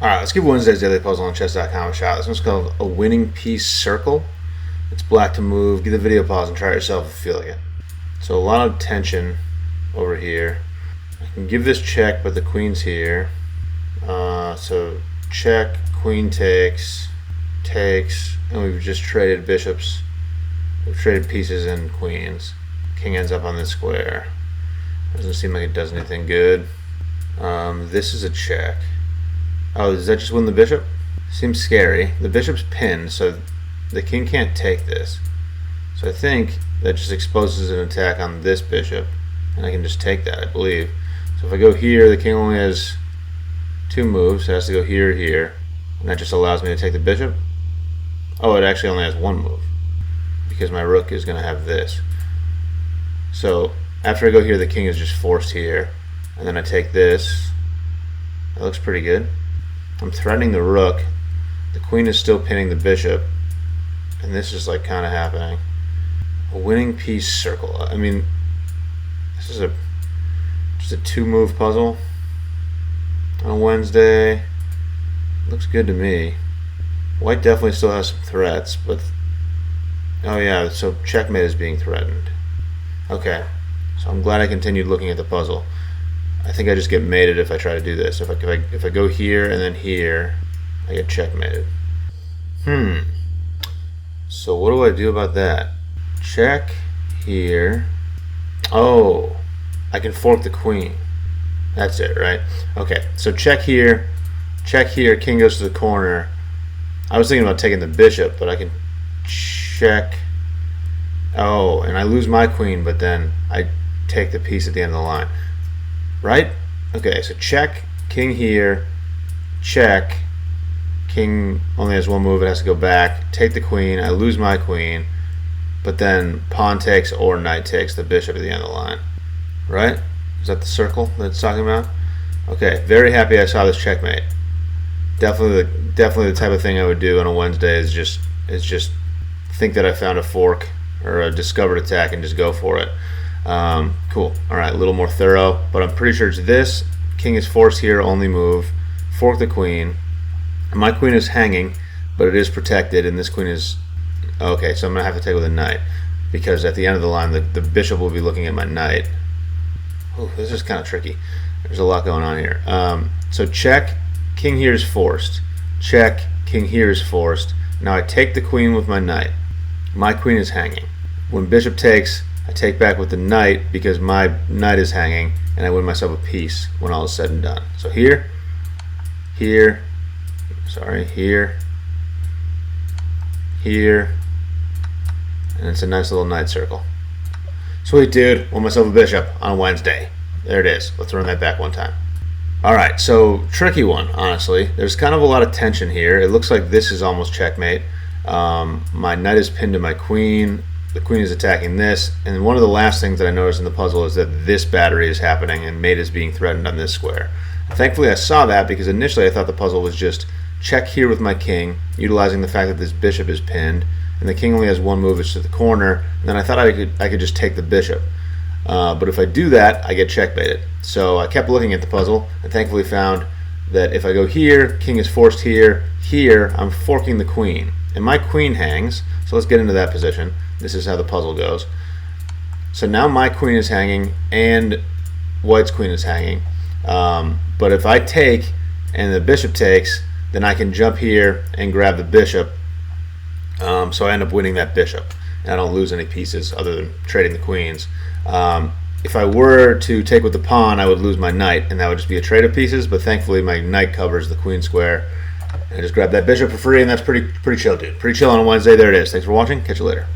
Alright, let's give Wednesday's daily puzzle on chess.com a shot. This one's called a winning piece circle. It's black to move. Give the video pause and try it yourself if you feel like it. So a lot of tension over here. I can give this check, but the queen's here. So check, queen takes, and we've just traded bishops. We've traded pieces and queens. King ends up on this square. Doesn't seem like it does anything good. This is a check. Oh, does that just win the bishop? Seems scary. The bishop's pinned, so the king can't take this. So I think that just exposes an attack on this bishop, and I can just take that, I believe. So if I go here, the king only has two moves, so it has to go here or here, and that just allows me to take the bishop. Oh, it actually only has one move, because my rook is going to have this. So after I go here, the king is just forced here, and then I take this. That looks pretty good. I'm threatening the rook. The queen is still pinning the bishop, and this is like kind of happening. A winning piece circle. I mean, this is just a two-move puzzle on Wednesday. Looks good to me. White definitely still has some threats, but oh yeah, so checkmate is being threatened. Okay, so I'm glad I continued looking at the puzzle. I think I just get mated if I try to do this. If I go here and then here, I get checkmated. So what do I do about that? Check here. Oh, I can fork the queen. That's it, right? Okay, so check here, king goes to the corner. I was thinking about taking the bishop, but I can check. Oh, and I lose my queen, but then I take the piece at the end of the line. Right? Okay, so check, king here, check, king only has one move, it has to go back, take the queen, I lose my queen, but then pawn takes or knight takes the bishop at the end of the line. Right? Is that the circle that it's talking about? Okay, very happy I saw this checkmate. Definitely the type of thing I would do on a Wednesday is just think that I found a fork or a discovered attack and just go for it. Cool. Alright, a little more thorough, but I'm pretty sure it's this. King is forced here, only move. Fork the queen. My queen is hanging, but it is protected, and this queen is... Okay, so I'm going to have to take with a knight, because at the end of the line, the bishop will be looking at my knight. Oh, this is kind of tricky. There's a lot going on here. So check, king here is forced. Check, king here is forced. Now I take the queen with my knight. My queen is hanging. When bishop takes, I take back with the knight because my knight is hanging, and I win myself a piece when all is said and done. So here, here, and it's a nice little knight circle. Sweet, dude. Won myself a bishop on Wednesday. There it is. Let's run that back one time. Alright, so tricky one, honestly. There's kind of a lot of tension here. It looks like this is almost checkmate. My knight is pinned to my queen. The queen is attacking this, and one of the last things that I noticed in the puzzle is that this battery is happening and mate is being threatened on this square. Thankfully I saw that, because initially I thought the puzzle was just check here with my king, utilizing the fact that this bishop is pinned, and the king only has one move, it's to the corner, and then I thought I could just take the bishop. But if I do that, I get checkmated. So I kept looking at the puzzle, and thankfully found that if I go here, king is forced here, I'm forking the queen. And my queen hangs, so let's get into that position. This is how the puzzle goes. So now my queen is hanging and white's queen is hanging. But if I take and the bishop takes, then I can jump here and grab the bishop. So I end up winning that bishop. And I don't lose any pieces other than trading the queens. If I were to take with the pawn, I would lose my knight, and that would just be a trade of pieces. But thankfully my knight covers the queen square. I just grabbed that bishop for free, and that's pretty chill, dude. Pretty chill on a Wednesday. There it is. Thanks for watching. Catch you later.